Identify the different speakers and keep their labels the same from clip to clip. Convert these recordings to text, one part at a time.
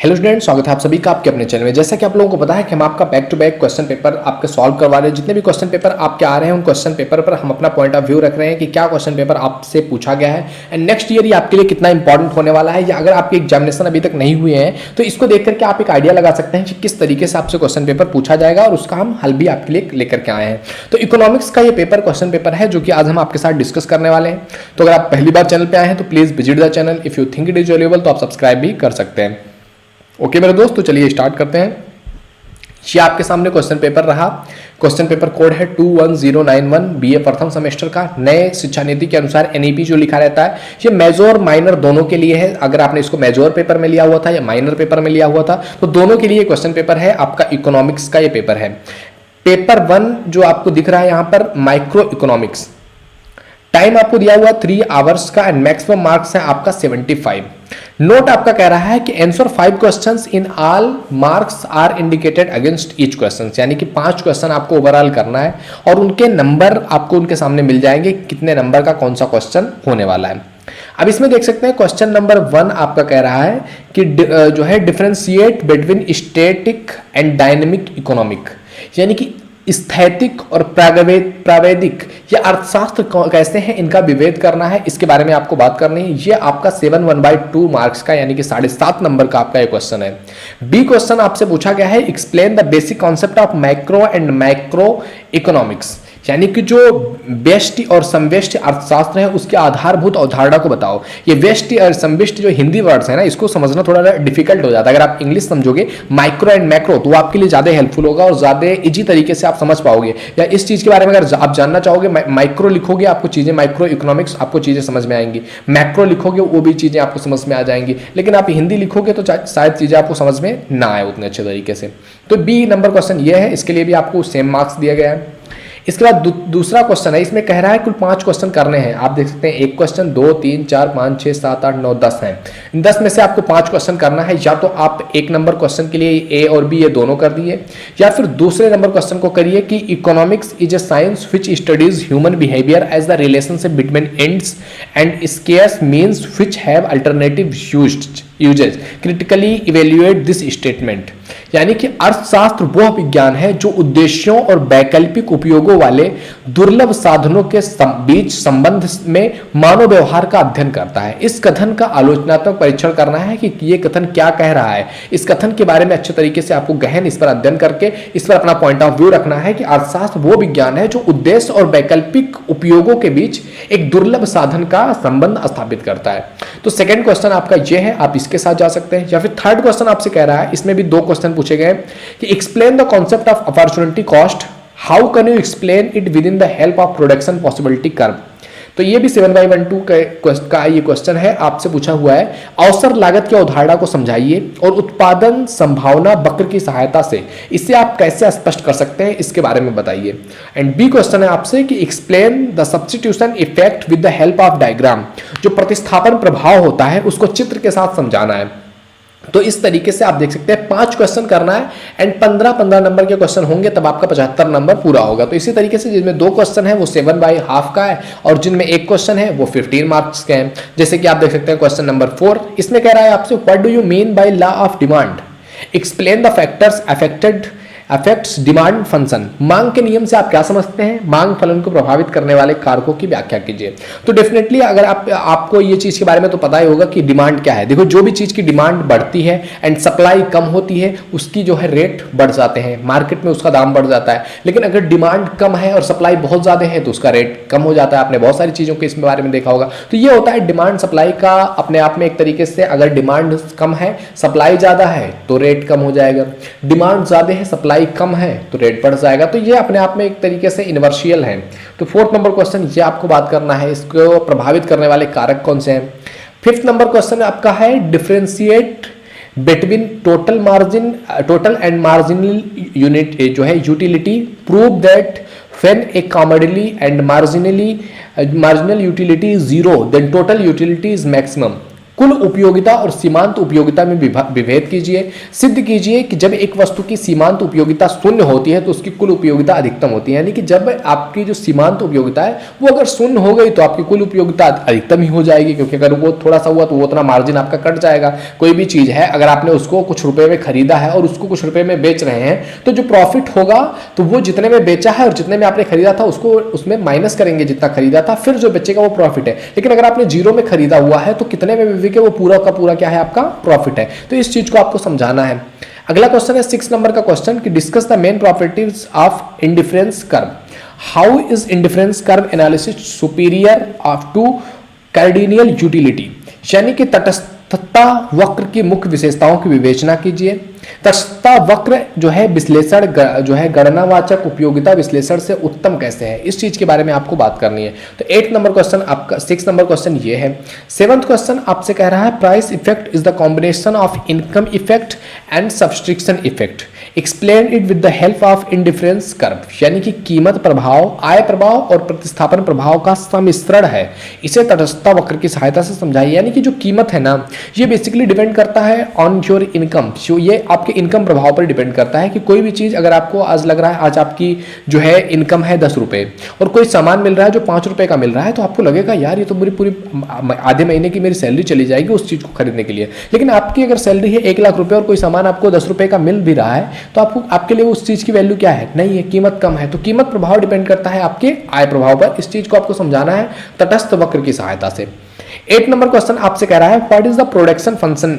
Speaker 1: Hello student, स्वागत है आप सभी का आपके अपने चैनल में। जैसा कि आप लोगों को पता है कि हम आपका back to back question paper आपके सॉल्व करवा रहे हैं। जितने भी क्वेश्चन पेपर आपके आ रहे हैं उन क्वेश्चन पेपर पर हम अपना पॉइंट ऑफ व्यू रख रहे हैं कि क्या क्वेश्चन पेपर आपसे पूछा गया है एंड नेक्स्ट ईयर ये आपके लिए कितना इंपॉर्टेंट होने वाला है, या अगर आपके एग्जामिनेशन अभी तक नहीं हुए हैं तो इसको देख करके आप एक आइडिया लगा सकते हैं कि किस तरीके से आपसे क्वेश्चन पेपर पूछा जाएगा और उसका हम हल भी आपके लिए लेकर के आए हैं। तो इकोनॉमिक्स का ये पेपर क्वेश्चन पेपर है जो कि आज हम आपके साथ डिस्कस करने वाले हैं। तो अगर आप पहली बार चैनल पे आए हैं तो please visit the channel. If you think it is valuable तो आप सब्सक्राइब भी कर सकते हैं। ओके मेरे दोस्त, तो चलिए स्टार्ट करते हैं। ये आपके सामने क्वेश्चन पेपर रहा। क्वेश्चन पेपर कोड है 21091 बीए प्रथम सेमेस्टर का। नए शिक्षा नीति के अनुसार एनईपी जो लिखा रहता है ये मेजर माइनर दोनों के लिए है। अगर आपने इसको मेजर पेपर में लिया हुआ था या माइनर पेपर में लिया हुआ था तो दोनों के लिए क्वेश्चन पेपर है। आपका इकोनॉमिक्स का ये पेपर है। पेपर 1 जो आपको दिख रहा है यहाँ पर माइक्रो इकोनॉमिक्स, टाइम आपको दिया हुआ 3 आवर्स का एंड मैक्सिमम मार्क्स है आपका 75। नोट आपका कह रहा है कि answer 5 questions in all marks are indicated against each question, यानी कि 5 क्वेश्चन आपको ओवरऑल करना है और उनके नंबर आपको उनके सामने मिल जाएंगे कितने नंबर का कौन सा क्वेश्चन होने वाला है। अब इसमें देख सकते हैं क्वेश्चन नंबर 1 आपका कह रहा है कि जो है differentiate between static and dynamic economic, यानी कि स्थैतिक और प्रावैधिक या अर्थशास्त्र कैसे हैं इनका विभेद करना है, इसके बारे में आपको बात करनी है। ये आपका 7/1/2 मार्क्स का यानी कि 7.5 नंबर का आपका ये क्वेश्चन है। बी क्वेश्चन आपसे पूछा गया है explain the basic concept of macro and micro economics, यानी कि जो व्यष्टि और समव्यष्टि अर्थशास्त्र है उसके आधारभूत अवधारणा को बताओ। ये व्यष्टि और समव्यष्टि जो हिंदी वर्ड्स है ना, इसको समझना थोड़ा डिफिकल्ट हो जाता है। अगर आप इंग्लिश समझोगे माइक्रो एंड मैक्रो तो आपके लिए ज्यादा हेल्पफुल होगा और ज्यादा इजी तरीके से आप समझ पाओगे। या इस चीज के बारे में अगर आप जानना चाहोगे, माइक्रो लिखोगे आपको चीजें माइक्रो इकोनॉमिक्स आपको चीजें समझ में आएंगी, मैक्रो लिखोगे वो भी चीजें आपको समझ में आ जाएंगी, लेकिन आप हिंदी लिखोगे तो शायद चीजें आपको समझ में ना आए उतने अच्छे तरीके से। तो बी नंबर क्वेश्चन ये है, इसके लिए भी आपको सेम मार्क्स दिया गया है। इसके बाद दूसरा क्वेश्चन है, इसमें कह रहा है कुल 5 क्वेश्चन करने हैं। आप देख सकते हैं 1 क्वेश्चन 2 3 4 5 6 7 8 9 10 हैं। 10 में से आपको 5 क्वेश्चन करना है। या तो आप 1 नंबर क्वेश्चन के लिए ए और बी ये दोनों कर दिए, या फिर दूसरे नंबर क्वेश्चन को करिए कि economics is a science which studies human behaviour as the relationship between ends and scarce means which have alternative uses critically evaluate this statement, यानी कि अर्थशास्त्र वह विज्ञान है जो उद्देश्यों और वैकल्पिक उपयोगों वाले दुर्लभ साधनों के बीच संबंध में मानव व्यवहार का अध्ययन करता है। इस कथन का आलोचनात्मक परीक्षण करना है कि ये कथन क्या कह रहा है। इस कथन के बारे में अच्छे तरीके से आपको गहन इस पर अध्ययन करके इस पर अपना पॉइंट ऑफ व्यू रखना है कि अर्थशास्त्र वो विज्ञान है जो उद्देश्य और वैकल्पिक उपयोगों के बीच एक दुर्लभ साधन का संबंध स्थापित करता है। तो सेकेंड क्वेश्चन आपका ये है, आप इसके साथ जा सकते हैं। या फिर थर्ड क्वेश्चन आपसे कह रहा है, इसमें भी 2 क्वेश्चन पूछे गए कि explain the concept of opportunity cost, how can you explain it with in the help of production possibility curve. तो ये भी 7/1/2 का ये क्वेश्चन है, आपसे पूछा हुआ है अवसर लागत की अवधारणा को समझाइए और उत्पादन संभावना वक्र की सहायता से इसे आप कैसे स्पष्ट कर सकते हैं इसके बारे में बताइए। एंड बी क्वेश्चन है आपसे कि explain the substitution effect with the help of diagram, जो प्रतिस्थापन प्रभाव होता है उसको चित्र के साथ समझाना है। तो इस तरीके से आप देख सकते हैं 5 क्वेश्चन करना है एंड 15-15 नंबर के क्वेश्चन होंगे तब आपका 75 नंबर पूरा होगा। तो इसी तरीके से जिसमें 2 क्वेश्चन है वो 7/2 का है और जिनमें 1 क्वेश्चन है वो 15 मार्क्स के हैं। जैसे कि आप देख सकते हैं क्वेश्चन नंबर 4, इसमें कह रहा है आपसे what do you mean by law of demand, explain the factors affects demand function. मांग के नियम से आप क्या समझते हैं, मांग फलन को प्रभावित करने वाले कारकों की व्याख्या कीजिए। तो डेफिनेटली अगर आपको ये चीज के बारे में तो पता ही होगा कि डिमांड क्या है। देखो, जो भी चीज की डिमांड बढ़ती है एंड सप्लाई कम होती है उसकी जो है रेट बढ़ जाते हैं, मार्केट में उसका दाम बढ़ जाता है। लेकिन अगर डिमांड कम है और सप्लाई बहुत ज्यादा है तो उसका रेट कम हो जाता है। आपने बहुत सारी चीजों के इसमें बारे में देखा होगा। तो ये होता है डिमांड सप्लाई का अपने आप में एक तरीके से। अगर डिमांड कम है सप्लाई ज्यादा है तो रेट कम हो जाएगा, डिमांड ज्यादा है सप्लाई कम है तो रेट बढ़ जाएगा। तो ये अपने आप में एक तरीके से इनवर्शियल है। तो 4th नंबर क्वेश्चन ये आपको बात करना है, इसको प्रभावित करने वाले कारक कौन से हैं। 5th नंबर क्वेश्चन आपका है differentiate between total and marginal unit जो है utility, prove that when a commodity and marginal utility is 0 then total utility is maximum. कुल उपयोगिता और सीमांत उपयोगिता में विभेद कीजिए। सिद्ध कीजिए कि जब एक वस्तु की सीमांत उपयोगिता शून्य होती है तो उसकी कुल उपयोगिता अधिकतम होती है। यानी कि जब आपकी जो सीमांत उपयोगिता है वो अगर शून्य हो गई तो आपकी कुल उपयोगिता अधिकतम ही हो जाएगी, क्योंकि अगर वो थोड़ा सा हुआ तो वो उतना मार्जिन आपका कट जाएगा। कोई भी चीज है अगर आपने उसको कुछ रुपए में खरीदा है और उसको कुछ रुपए में बेच रहे हैं तो जो प्रॉफिट होगा तो वो जितने में बेचा है और जितने में आपने खरीदा था उसको उसमें माइनस करेंगे जितना खरीदा था, फिर जो बचेगा वो प्रॉफिट है। लेकिन अगर आपने जीरो में खरीदा हुआ है तो कितने में बिके वो पूरा का पूरा क्या है आपका प्रॉफिट है। तो इस चीज को आपको समझाना है। अगला क्वेश्चन है 6 नंबर का क्वेश्चन कि discuss the main properties of indifference curve. How is indifference curve analysis superior to cardinal utility. यानी कि तटस्थता वक्र की मुख्य विशेषताओं की विवेचना कीजिए। तटस्थता वक्र जो है विश्लेषण जो है गणनावाचक उपयोगिता विश्लेषण से उत्तम कैसे है, इस चीज के बारे में आपको बात करनी है। तो 8 नंबर क्वेश्चन आपका 6 नंबर क्वेश्चन ये है। 7th क्वेश्चन आपसे कह रहा है price effect is the combination of income effect and subtraction effect, explain it with the help of indifference curve. यानी कि कीमत प्रभाव, आय प्रभाव और प्रतिस्थापन प्रभाव का सम्मिश्रण है, इसे तटस्थता वक्र की सहायता से समझाइए। यानी कि जो कीमत है ना ये बेसिकली डिपेंड करता है ऑन योर इनकम, ये आपके इनकम प्रभाव पर डिपेंड करता है कि कोई भी चीज अगर आपको आज लग रहा है आज आपकी जो है इनकम है 10 रुपए और कोई सामान मिल रहा है जो 5 रुपए का मिल रहा है तो आपको लगेगा यार ये तो पूरी पूरी आधे महीने की मेरी सैलरी चली जाएगी उस चीज को खरीदने के लिए। लेकिन आपकी अगर सैलरी है 1 लाख रुपए और कोई सामान आपको 10 रुपए का मिल भी रहा है तो आपको आपके लिए उस चीज की वैल्यू क्या है, नहीं है, कीमत कम है। तो कीमत प्रभाव डिपेंड करता है आपके आय प्रभाव पर। इस चीज को आपको समझाना है तटस्थ वक्र की सहायता से। 8 नंबर क्वेश्चन आपसे कह रहा है what is the production function,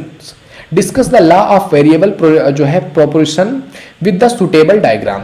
Speaker 1: discuss the law of variable जो है proportion with the suitable diagram.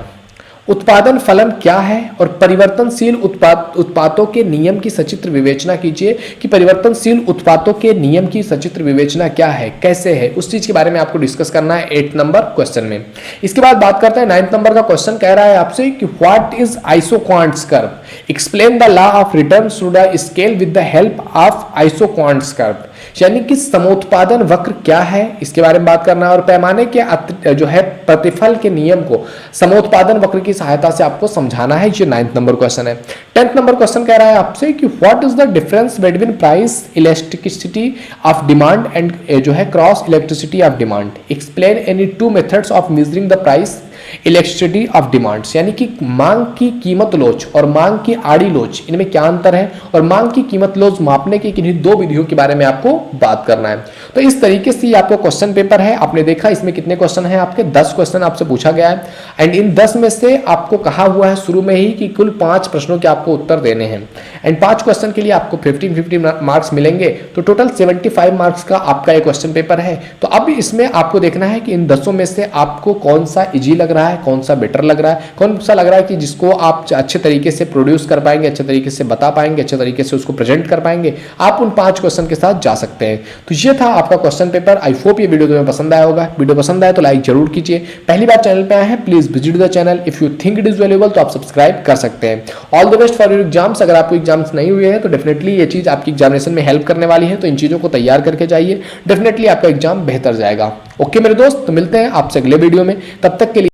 Speaker 1: उत्पादन फलन क्या है और परिवर्तनशील उत्पादों के नियम की सचित्र विवेचना कीजिए कि परिवर्तनशील उत्पादों के नियम की सचित्र विवेचना क्या है, कैसे है, उस चीज के बारे में आपको डिस्कस करना है 8 नंबर क्वेश्चन में। इसके बाद बात करते हैं 9th नंबर का क्वेश्चन कह रहा है आपसे कि what is isoquants curve, explain the law of return through the scale with the help of isoquants curve. यानी कि समोत्पादन वक्र क्या है इसके बारे में बात करना है और पैमाने के जो है प्रतिफल के नियम को समोत्पादन वक्र की सहायता से आपको समझाना है। ये 9th नंबर क्वेश्चन है। 10th नंबर क्वेश्चन कह रहा है आपसे कि what is the difference between price elasticity of demand and जो है cross elasticity of demand, explain any 2 methods of measuring the price elasticity of demands. यानी कि मांग की कीमत लोच और मांग की आड़ी लोच इनमें क्या अंतर है और मांग की कीमत लोच मापने की किन्हीं 2 विधियों के बारे में आपको बात करना है। तो इस तरीके से ये आपका क्वेश्चन पेपर है। आपने देखा इसमें कितने क्वेश्चन हैं आपके 10 क्वेश्चन आपसे पूछा गया है एंड इन 10 में से आपको कहा हुआ है शुरू में ही कि कुल 5 प्रश्नों के आपको उत्तर देने हैं एंड 5 क्वेश्चन के लिए आपको 15-15 मार्क्स मिलेंगे। तो टोटल 75 मार्क्स का आपका एक क्वेश्चन पेपर है। तो अब इसमें आपको देखना है कि इन 10 में से आपको कौन सा इजी लग रहा है, कौन सा बेटर लग रहा है, कौन सा लग रहा है कि जिसको आप अच्छे तरीके से प्रोड्यूस कर पाएंगे, अच्छे तरीके से बता पाएंगे, अच्छे तरीके से उसको प्रेजेंट कर पाएंगे। आप उन 5 क्वेश्चन के साथ जा सकते हैं। तो ये था आपका क्वेश्चन पेपर। आई होप ये वीडियो तुम्हें पसंद आया होगा। वीडियो पसंद आए तो लाइक जरूर कीजिए। पहली बार चैनल पे आए हैं please visit the channel. If you think it is valuable तो आप सब्सक्राइब कर सकते हैं। All the best for your exams. अगर आपको एग्जाम्स नहीं हुए हैं तो डेफिनेटली ये चीज आपकी एग्जामिनेशन में हेल्प करने वाली है, तो इन चीजों को तैयार करके जाइए, डेफिनेटली आपका एग्जाम बेहतर जाएगा। ओके मेरे दोस्त, तो मिलते हैं आपसे अगले वीडियो में। तब तक के लिए